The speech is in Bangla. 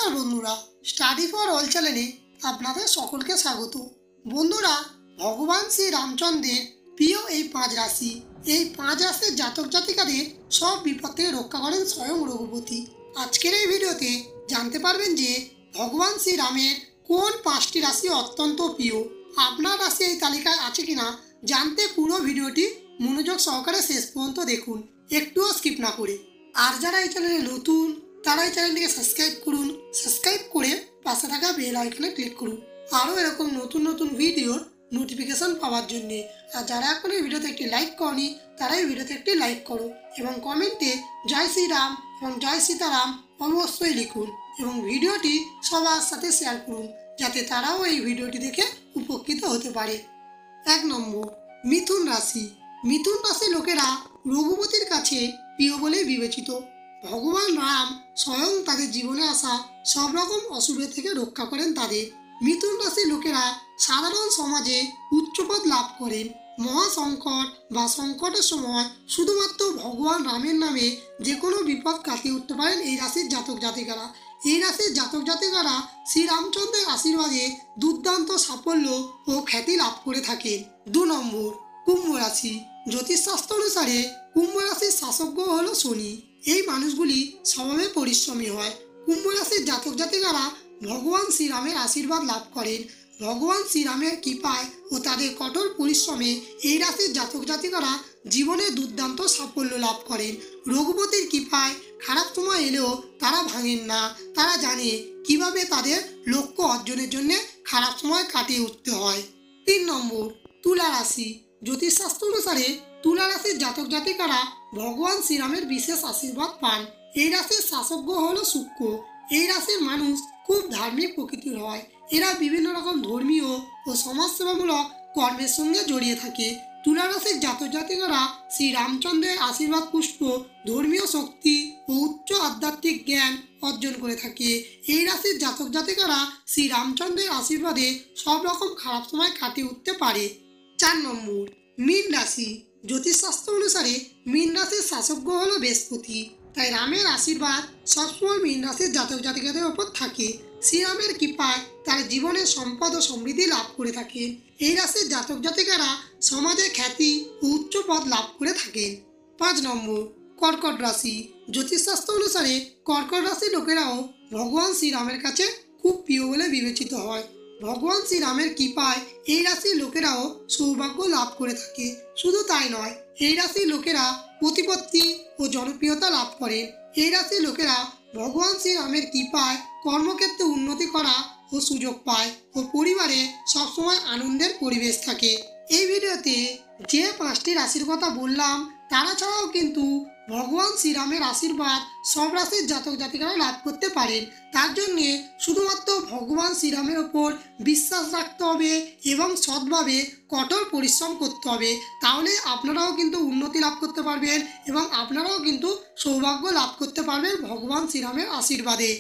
নমস্কার বন্ধুরা, স্টাডি ফর অল চ্যানেলে আপনাদের সকলকে স্বাগত। বন্ধুরা, ভগবান শ্রী রামচন্দ্রের প্রিয় এই 5 রাশি, এই 5 রাশির জাতক জাতিকাদের সব বিপদ থেকে রক্ষা করেন স্বয়ং রঘুপতি। আজকের এই ভিডিওতে জানতে পারবেন যে ভগবান শ্রী রামের কোন 5টি রাশি অত্যন্ত প্রিয়। আপনার রাশি এই তালিকায় আছে কিনা জানতে পুরো ভিডিওটি মনোযোগ সহকারে শেষ পর্যন্ত দেখুন, একটুও স্কিপ না করে। আর যারা এই চ্যানেলে নতুন তারা এই চ্যানেলটিকে সাবস্ক্রাইব করুন, সাবস্ক্রাইব করে পাশে থাকা বেল আইকনে ক্লিক করুন আরও এরকম নতুন নতুন ভিডিওর নোটিফিকেশন পাওয়ার জন্যে। আর যারা এখন এই ভিডিওতে একটি লাইক করনি তারা এই ভিডিওতে একটি লাইক করো এবং কমেন্টে জয় শ্রীরাম এবং জয় সীতারাম অবশ্যই লিখুন এবং ভিডিওটি সবার সাথে শেয়ার করুন যাতে তারাও এই ভিডিওটি দেখে উপকৃত হতে পারে। 1 নম্বর, মিথুন রাশি। মিথুন রাশি লোকেরা রঘুপতির কাছে প্রিয় বলে বিবেচিত। ভগবান রাম স্বয়ং তাদের জীবনে আসা সব রকম অসুবিধা থেকে রক্ষা করেন তাদের। মিথুন রাশির লোকেরা সাধারণ সমাজে উচ্চপদ লাভ করেন। মহাসংকট বা সংকটের সময় শুধুমাত্র ভগবান রামের নামে যে কোনো বিপদ কাটিয়ে উঠতে পারেন এই রাশির জাতক জাতিকারা। এই রাশির জাতক জাতিকারা শ্রীরামচন্দ্রের আশীর্বাদে দুর্দান্ত সাফল্য ও খ্যাতি লাভ করে থাকেন। 2 নম্বর, কুম্ভ রাশি। জ্যোতিষশাস্ত্র অনুসারে কুম্ভ রাশির শাসক গ্রহ হল শনি। এই মানুষগুলি স্বভাবে পরিশ্রমী হয়। কুম্ভ রাশির জাতক জাতিকারা ভগবান শ্রীরামের আশীর্বাদ লাভ করেন। ভগবান শ্রীরামের কৃপায় ও তাদের কঠোর পরিশ্রমে এই রাশির জাতক জাতিকারা জীবনে দুর্দান্ত সাফল্য লাভ করেন। রঘুপতির কৃপায় খারাপ সময় এলেও তারা ভাঙেন না। তারা জানে কিভাবে তাদের লক্ষ্য অর্জনের জন্য খারাপ সময় কাটিয়ে উঠতে হয়। 3 নম্বর, তুলা রাশি। জ্যোতিষশাস্ত্র অনুসারে তুলা রাশির জাতক জাতিকারা ভগবান শ্রীরামের বিশেষ আশীর্বাদ পান। এই রাশির শাসক গ্রহ হল শুক্র। এই রাশির মানুষ খুব ধার্মিক প্রকৃতির হয়। এরা বিভিন্ন রকম ধর্মীয় ও সমাজসেবামূলক কর্মের সঙ্গে জড়িয়ে থাকে। তুলা রাশির জাতক জাতিকারা শ্রী রামচন্দ্রের আশীর্বাদ পুষ্ট ধর্মীয় শক্তি ও উচ্চ আধ্যাত্মিক জ্ঞান অর্জন করে থাকে। এই রাশির জাতক জাতিকারা শ্রী রামচন্দ্রের আশীর্বাদে সব রকম খারাপ সময় কাটিয়ে উঠতে পারে। 4 নম্বর, মীন রাশি। জ্যোতিষশাস্ত্র অনুসারে মীন রাশির শাসক গ্রহ হল বৃহস্পতি। তাই রামের আশীর্বাদ সবসময় মীন রাশির জাতক জাতিকাদের ওপর থাকে। শ্রীরামের কৃপায় তার জীবনে সম্পদ ও সমৃদ্ধি লাভ করে থাকেন। এই রাশির জাতক জাতিকারা সমাজে খ্যাতি ও উচ্চ পদ লাভ করে থাকেন। 5 নম্বর, কর্কট রাশি। জ্যোতিষশাস্ত্র অনুসারে কর্কট রাশির লোকেরাও ভগবান শ্রীরামের কাছে খুব প্রিয় বলে বিবেচিত হয়। ভগবান শ্রীরামের কৃপায় এই রাশির লোকেরাও সৌভাগ্য লাভ করে থাকে। শুধু তাই নয়, এই রাশির লোকেরা প্রতিপত্তি ও জনপ্রিয়তা লাভ করেন। এই রাশির লোকেরা ভগবান শ্রীরামের কৃপায় কর্মক্ষেত্রে উন্নতি করা ও সুযোগ পায় ও পরিবারে সবসময় আনন্দের পরিবেশ থাকে। এই ভিডিওতে যে 5টি রাশির কথা বললাম তারা ছাড়াও কিন্তু ভগবান শ্রীরামের আশীর্বাদ সব রাশির জাতক জাতিকারা লাভ করতে পারেন। তার জন্যে শুধুমাত্র ভগবান শ্রীরামের ওপর বিশ্বাস রাখতে হবে এবং সৎভাবে কঠোর পরিশ্রম করতে হবে। তাহলে আপনারাও কিন্তু উন্নতি লাভ করতে পারবেন এবং আপনারাও কিন্তু সৌভাগ্য লাভ করতে পারবেন ভগবান শ্রীরামের আশীর্বাদে।